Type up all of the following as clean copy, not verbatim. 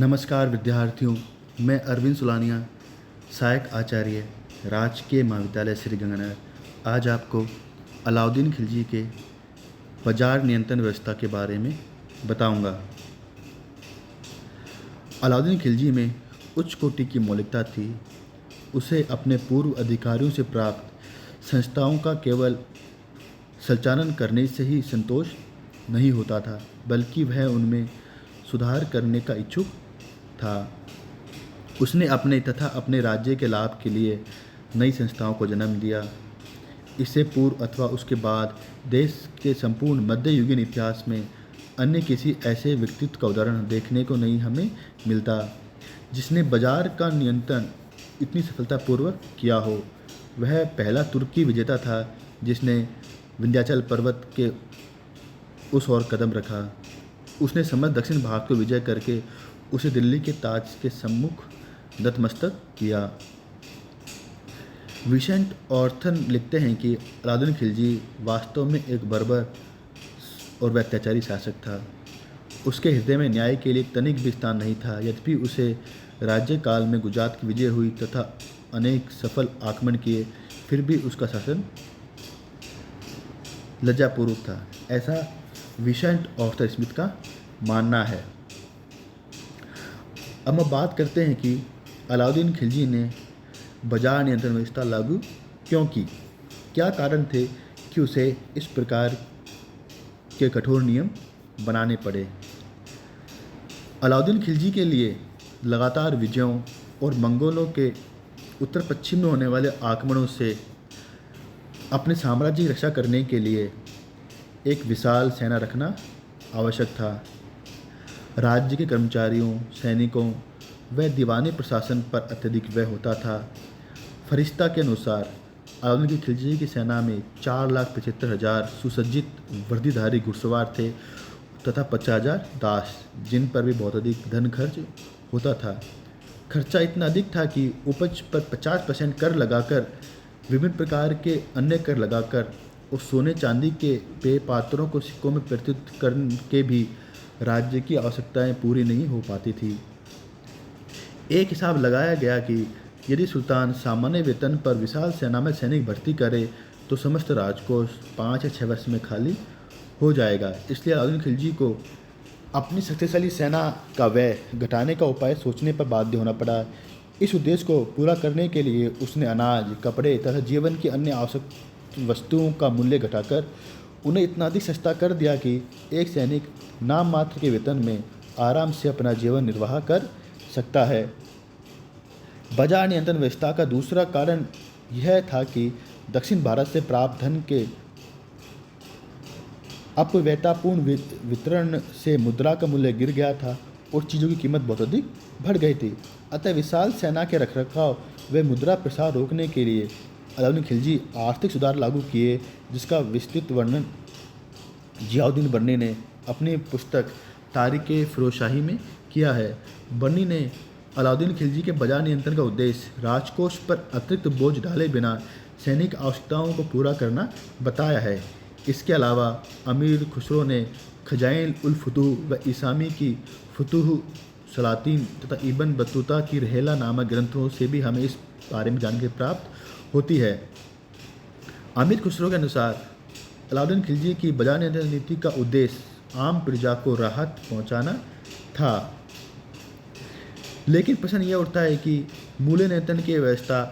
नमस्कार विद्यार्थियों, मैं अरविंद सुलानिया, सहायक आचार्य, राजकीय महाविद्यालय श्री गंगानगर, आज आपको अलाउद्दीन खिलजी के बाजार नियंत्रण व्यवस्था के बारे में बताऊंगा। अलाउद्दीन खिलजी में उच्च कोटि की मौलिकता थी। उसे अपने पूर्व अधिकारियों से प्राप्त संस्थाओं का केवल संचालन करने से ही संतोष नहीं होता था, बल्कि वह उनमें सुधार करने का इच्छुक था। उसने अपने तथा अपने राज्य के लाभ के लिए नई संस्थाओं को जन्म दिया। इससे पूर्व अथवा उसके बाद देश के संपूर्ण मध्ययुगीन इतिहास में अन्य किसी ऐसे व्यक्तित्व का उदाहरण देखने को नहीं हमें मिलता, जिसने बाजार का नियंत्रण इतनी सफलतापूर्वक किया हो। वह पहला तुर्की विजेता था जिसने विंध्याचल पर्वत के उस ओर कदम रखा। उसने समस्त दक्षिण भारत को विजय करके उसे दिल्ली के ताज के सम्मुख नतमस्तक किया। विसेंट ऑर्थन लिखते हैं कि अलाउद्दीन खिलजी वास्तव में एक बर्बर और अत्याचारी शासक था। उसके हृदय में न्याय के लिए तनिक भी स्थान नहीं था। यद्यपि उसे राज्यकाल में गुजरात की विजय हुई तथा अनेक सफल आक्रमण किए, फिर भी उसका शासन लज्जापूर्वक था, ऐसा विसेंट ऑर्थन स्मिथ का मानना है। अब हम बात करते हैं कि अलाउद्दीन खिलजी ने बाजार नियंत्रण व्यवस्था लागू क्यों की। क्या कारण थे कि उसे इस प्रकार के कठोर नियम बनाने पड़े। अलाउद्दीन खिलजी के लिए लगातार विजयों और मंगोलों के उत्तर पश्चिम में होने वाले आक्रमणों से अपने साम्राज्य की रक्षा करने के लिए एक विशाल सेना रखना आवश्यक था। राज्य के कर्मचारियों, सैनिकों व दीवानी प्रशासन पर अत्यधिक व्यय होता था। फरिश्ता के अनुसार अलाउद्दीन खिलजी की सेना में 4,75,000 सुसज्जित वर्दीधारी घुड़सवार थे तथा 50,000 दास, जिन पर भी बहुत अधिक धन खर्च होता था। खर्चा इतना अधिक था कि उपज पर 50% कर लगाकर, विभिन्न प्रकार के अन्य कर लगाकर और सोने चांदी के पेय पात्रों को सिक्कों में परिवर्तित करके भी राज्य की आवश्यकताएं पूरी नहीं हो पाती थी। एक हिसाब लगाया गया कि यदि सुल्तान सामान्य वेतन पर विशाल सेना में सैनिक भर्ती करे तो समस्त राजकोष 5 या 6 वर्ष में खाली हो जाएगा। इसलिए अलाउद्दीन खिलजी को अपनी शक्तिशाली सेना का व्यय घटाने का उपाय सोचने पर बाध्य होना पड़ा। इस उद्देश्य को पूरा करने के लिए उसने अनाज, कपड़े तथा जीवन की अन्य आवश्यक वस्तुओं का मूल्य घटाकर उन्हें इतना अधिक सस्ता कर दिया कि एक सैनिक नाम मात्र के वेतन में आराम से अपना जीवन निर्वाह कर सकता है। बाजार नियंत्रण व्यवस्था का दूसरा कारण यह था कि दक्षिण भारत से प्राप्त धन के अपव्ययतापूर्ण वितरण से मुद्रा का मूल्य गिर गया था और चीज़ों की कीमत बहुत अधिक बढ़ गई थी। अतः विशाल सेना के रखरखाव व मुद्रा प्रसार रोकने के लिए अलाउद्दीन खिलजी आर्थिक सुधार लागू किए, जिसका विस्तृत वर्णन जियाउद्दीन बर्नी ने अपनी पुस्तक तारीख़ फ़िरोज़शाही में किया है। बर्नी ने अलाउद्दीन खिलजी के बाजार नियंत्रण का उद्देश्य राजकोष पर अतिरिक्त बोझ डाले बिना सैनिक आवश्यकताओं को पूरा करना बताया है। इसके अलावा अमीर खुसरो ने खजाइन उल फुतूह व इसामी की फुतूह सलातीन तथा इब्न बतूता की रहेला नामक ग्रंथों से भी हमें इस बारे में जानकारी प्राप्त होती है। अमीर खुसरो के अनुसार अलाउद्दीन खिलजी की बाजार नियंत्रण नीति का उद्देश्य आम प्रजा को राहत पहुंचाना था। लेकिन प्रश्न यह उठता है कि मूल्य नियंत्रण की व्यवस्था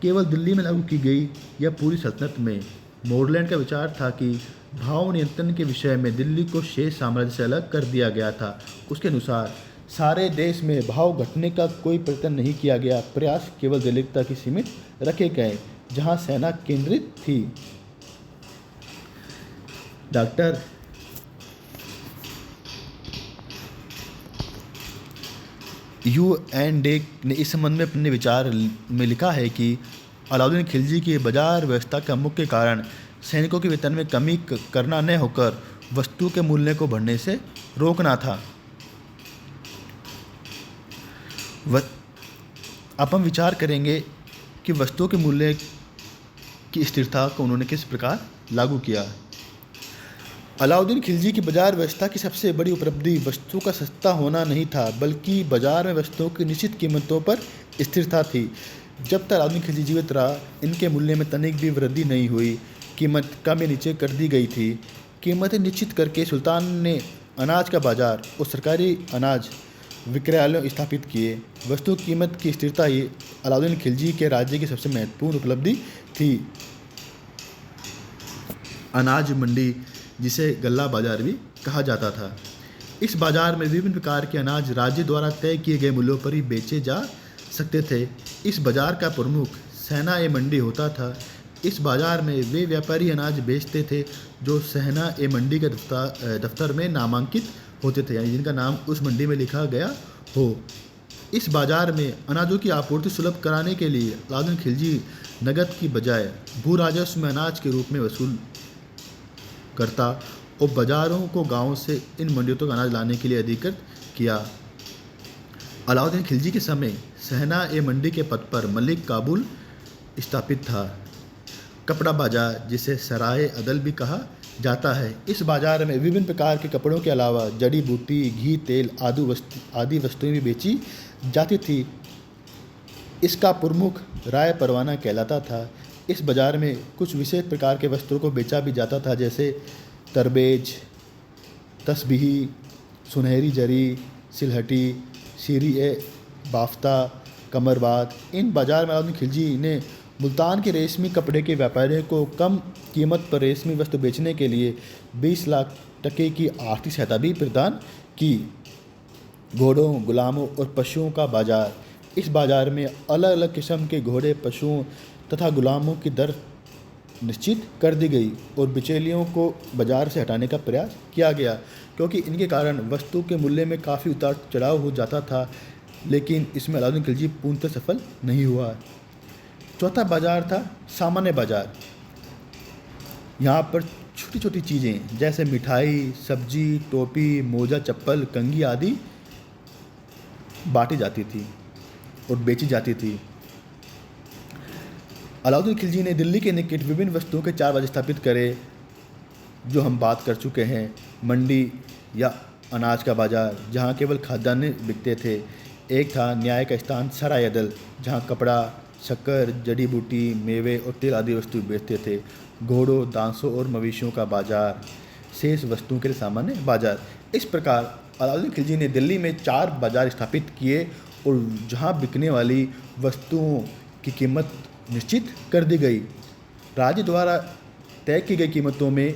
केवल दिल्ली में लागू की गई या पूरी सल्तनत में। मोरलैंड का विचार था कि भाव नियंत्रण के विषय में दिल्ली को शेष साम्राज्य से अलग कर दिया गया था। उसके अनुसार सारे देश में भाव घटने का कोई प्रयत्न नहीं किया गया। प्रयास केवल दिल्ली तक ही सीमित रखे गए, जहां सेना केंद्रित थी। डॉक्टर U.N.Day ने इस संबंध में अपने विचार में लिखा है कि अलाउद्दीन खिलजी की बाजार व्यवस्था का मुख्य कारण सैनिकों के वेतन में कमी करना न होकर वस्तु के मूल्य को बढ़ने से रोकना था। अब हम विचार करेंगे कि वस्तुओं के मूल्य की स्थिरता को उन्होंने किस प्रकार लागू किया। अलाउद्दीन खिलजी की बाजार व्यवस्था की सबसे बड़ी उपलब्धि वस्तु का सस्ता होना नहीं था, बल्कि बाजार में वस्तुओं की निश्चित कीमतों पर स्थिरता थी। जब तक अलाउद्दीन खिलजी जीवित रहा, इनके मूल्य में तनिक भी वृद्धि नहीं हुई। कीमत कम या नीचे कर दी गई थी। कीमतें निश्चित करके सुल्तान ने अनाज का बाजार और सरकारी अनाज विक्रयालय स्थापित किए। वस्तु कीमत की स्थिरता ही अलाउद्दीन खिलजी के राज्य की सबसे महत्वपूर्ण उपलब्धि थी। अनाज मंडी, जिसे गल्ला बाजार भी कहा जाता था, इस बाजार में विभिन्न प्रकार के अनाज राज्य द्वारा तय किए गए मूल्यों पर ही बेचे जा सकते थे। इस बाजार का प्रमुख सहना ए मंडी होता था। इस बाजार में वे व्यापारी अनाज बेचते थे जो सहना ए मंडी के दफ्तर में नामांकित होते थे, यानी जिनका नाम उस मंडी में लिखा गया हो। इस बाजार में अनाजों की आपूर्ति सुलभ कराने के लिए अलाउद्दीन खिलजी नकद की बजाय भू राजस्व में अनाज के रूप में वसूल करता और बाजारों को गांवों से इन मंडियों तक अनाज लाने के लिए अधिकृत किया। अलाउद्दीन खिलजी के समय सहना ए मंडी के पद पर मलिक काबुल स्थापित था। कपड़ा बाजार, जिसे सराय अदल भी कहा जाता है, इस बाजार में विभिन्न प्रकार के कपड़ों के अलावा जड़ी बूटी, घी, तेल आदि वस्तुएं भी बेची जाती थी। इसका प्रमुख राय परवाना कहलाता था। इस बाजार में कुछ विशेष प्रकार के वस्त्रों को बेचा भी जाता था, जैसे तरबेज, तस्बीही, सुनहरी जरी, सिलहटी, शीरी ए बाफ्ता, कमरबाद। इन बाजार में अलाउद्दीन खिलजी ने मुल्तान के रेशमी कपड़े के व्यापारियों को कम कीमत पर रेशमी वस्त्र बेचने के लिए 20 लाख टके की आर्थिक सहायता भी प्रदान की। घोड़ों, गुलामों और पशुओं का बाजार, इस बाजार में अलग अलग किस्म के घोड़े, पशुओं तथा गुलामों की दर निश्चित कर दी गई और बिचौलियों को बाजार से हटाने का प्रयास किया गया, क्योंकि इनके कारण वस्तु के मूल्य में काफ़ी उतार चढ़ाव हो जाता था। लेकिन इसमें अलाउद्दीन खिलजी पूर्णतः सफल नहीं हुआ। चौथा बाजार था सामान्य बाजार। यहाँ पर छोटी छोटी चीज़ें जैसे मिठाई, सब्जी, टोपी, मोजा, चप्पल, कंघी आदि बांटी जाती थी और बेची जाती थी। अलाउद्दीन खिलजी ने दिल्ली के निकट विभिन्न वस्तुओं के 4 बाजार स्थापित करे, जो हम बात कर चुके हैं। मंडी या अनाज का बाजार, जहाँ केवल खाद्यान्न बिकते थे। एक था न्याय का स्थान सराय अदल, जहाँ कपड़ा, शक्कर, जड़ी बूटी, मेवे और तेल आदि वस्तु बेचते थे। घोड़ों, दांसों और मवेशियों का बाजार, शेष वस्तुओं के लिए सामान्य बाजार। इस प्रकार अलाउद्दीन खिलजी ने दिल्ली में 4 बाजार स्थापित किए और जहाँ बिकने वाली वस्तुओं की कीमत निश्चित कर दी गई। राज्य द्वारा तय की गई कीमतों में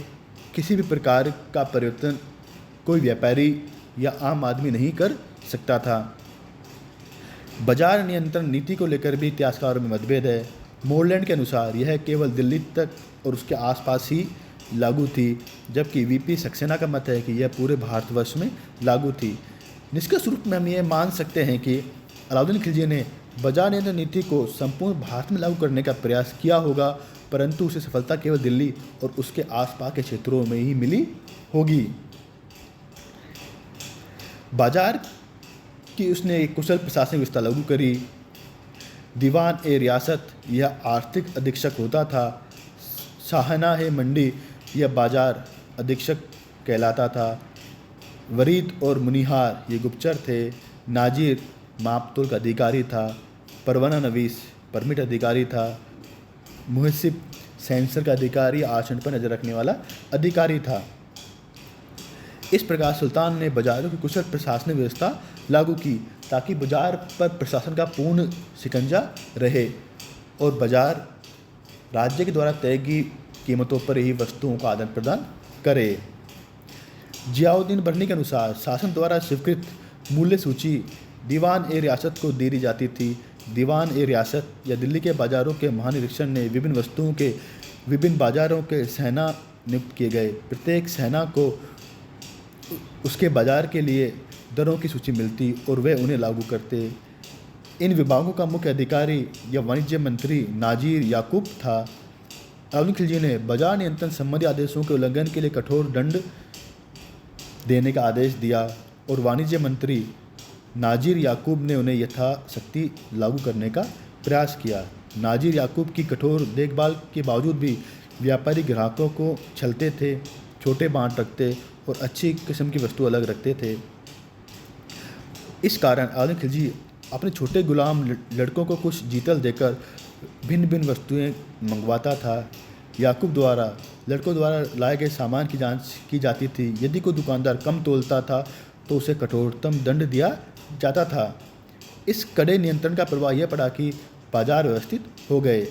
किसी भी प्रकार का परिवर्तन कोई व्यापारी या आम आदमी नहीं कर सकता था। बाजार नियंत्रण नीति को लेकर भी इतिहासकारों में मतभेद है। मोरलैंड के अनुसार यह केवल दिल्ली तक और उसके आसपास ही लागू थी, जबकि वीपी सक्सेना का मत है कि यह पूरे भारतवर्ष में लागू थी। निष्कर्ष रूप में हम ये मान सकते हैं कि अलाउद्दीन खिलजी ने बाजार नियंत्रण नीति को संपूर्ण भारत में लागू करने का प्रयास किया होगा, परंतु उसे सफलता केवल दिल्ली और उसके आसपास के क्षेत्रों में ही मिली होगी। बाजार की उसने एक कुशल प्रशासनिक व्यवस्था लागू करी। दीवान ए रियासत यह आर्थिक अधीक्षक होता था। साहना है मंडी यह बाजार अधीक्षक कहलाता था। वरीद और मुनिहार ये गुप्तचर थे। नाजिर मापतोल का अधिकारी था। परवाना नवीस परमिट अधिकारी था। मुहसिब सेंसर का अधिकारी, आचरण पर नजर रखने वाला अधिकारी था। इस प्रकार सुल्तान ने बाजारों की कुशल प्रशासनिक व्यवस्था लागू की ताकि बाजार पर प्रशासन का पूर्ण शिकंजा रहे और बाजार राज्य के द्वारा तय की कीमतों पर ही वस्तुओं का आदान प्रदान करे। जियाउद्दीन बर्नी के अनुसार शासन द्वारा स्वीकृत मूल्य सूची दीवान ए रियासत को दे दी जाती थी। दीवान ए रियासत या दिल्ली के बाजारों के महानिरीक्षण ने विभिन्न वस्तुओं के विभिन्न बाजारों के सेना नियुक्त किए गए। प्रत्येक सेना को उसके बाजार के लिए दरों की सूची मिलती और वे उन्हें लागू करते। इन विभागों का मुख्य अधिकारी या वाणिज्य मंत्री नाजिर याकूब था। अलाउद्दीन खिलजी ने बाजार नियंत्रण संबंधी आदेशों के उल्लंघन के लिए कठोर दंड देने का आदेश दिया और वाणिज्य मंत्री नाजिर याकूब ने उन्हें यथाशक्ति लागू करने का प्रयास किया। नाजिर याकूब की कठोर देखभाल के बावजूद भी व्यापारी ग्राहकों को छलते थे। छोटे बांट रखते और अच्छी किस्म की वस्तु अलग रखते थे। इस कारण अलाउद्दीन खिलजी अपने छोटे गुलाम लड़कों को कुछ जीतल देकर भिन्न भिन्न वस्तुएं मंगवाता था। याकूब द्वारा लड़कों द्वारा लाए गए सामान की जांच की जाती थी। यदि कोई दुकानदार कम तोलता था तो उसे कठोरतम दंड दिया जाता था। इस कड़े नियंत्रण का प्रभाव यह पड़ा कि बाजार व्यवस्थित हो गए।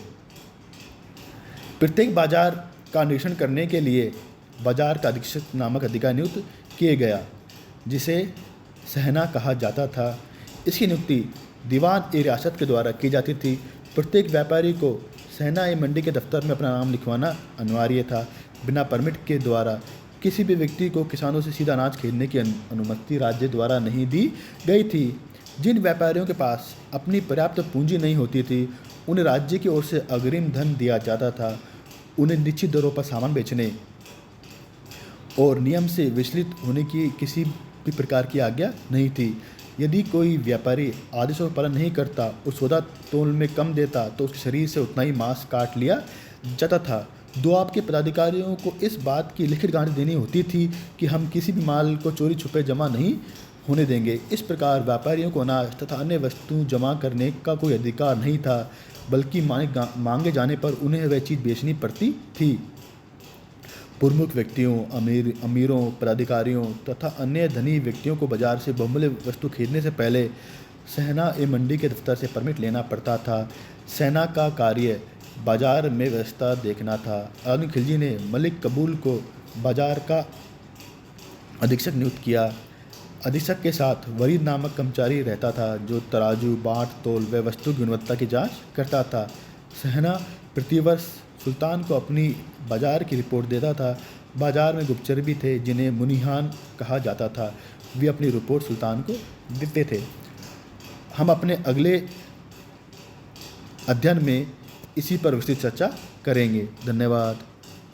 प्रत्येक बाजार का निरीक्षण करने के लिए बाजार का अधीक्षक नामक अधिकारी नियुक्त किए गया, जिसे सहना कहा जाता था। इसकी नियुक्ति दीवान-ए-रियासत के द्वारा की जाती थी। प्रत्येक व्यापारी को सहना-ए-मंडी के दफ्तर में अपना नाम लिखवाना अनिवार्य था। बिना परमिट के द्वारा किसी भी व्यक्ति को किसानों से सीधा अनाज खरीदने की अनुमति राज्य द्वारा नहीं दी गई थी। जिन व्यापारियों के पास अपनी पर्याप्त पूंजी नहीं होती थी, उन्हें राज्य की ओर से अग्रिम धन दिया जाता था। उन्हें निश्चित दरों पर सामान बेचने और नियम से विचलित होने की किसी भी प्रकार की आज्ञा नहीं थी। यदि कोई व्यापारी आदेशों का पालन नहीं करता और सौदा तोल में कम देता तो उसके शरीर से उतना ही मांस काट लिया जाता था। दुआब के पदाधिकारियों को इस बात की लिखित गारंटी देनी होती थी कि हम किसी भी माल को चोरी छुपे जमा नहीं होने देंगे। इस प्रकार व्यापारियों को अनाज तथा अन्य वस्तु जमा करने का कोई अधिकार नहीं था, बल्कि मांगे जाने पर उन्हें वह चीज़ बेचनी पड़ती थी। प्रमुख व्यक्तियों, अमीरों, पदाधिकारियों तथा अन्य धनी व्यक्तियों को बाजार से बहुमूल्य वस्तु खरीदने से पहले सहना-ए-मंडी के दफ्तर से परमिट लेना पड़ता था। सेना का कार्य बाजार में व्यवस्था देखना था। अलाउद्दीन खिलजी ने मलिक कबूल को बाजार का अधीक्षक नियुक्त किया। अधीक्षक के साथ वरीद नामक कर्मचारी रहता था, जो तराजू, बाँट, तोल व वस्तु की गुणवत्ता की जाँच करता था। सहना प्रतिवर्ष सुल्तान को अपनी बाजार की रिपोर्ट देता था। बाजार में गुप्तचर भी थे, जिन्हें मुनीहान कहा जाता था। वे अपनी रिपोर्ट सुल्तान को देते थे। हम अपने अगले अध्ययन में इसी पर विस्तृत चर्चा करेंगे। धन्यवाद।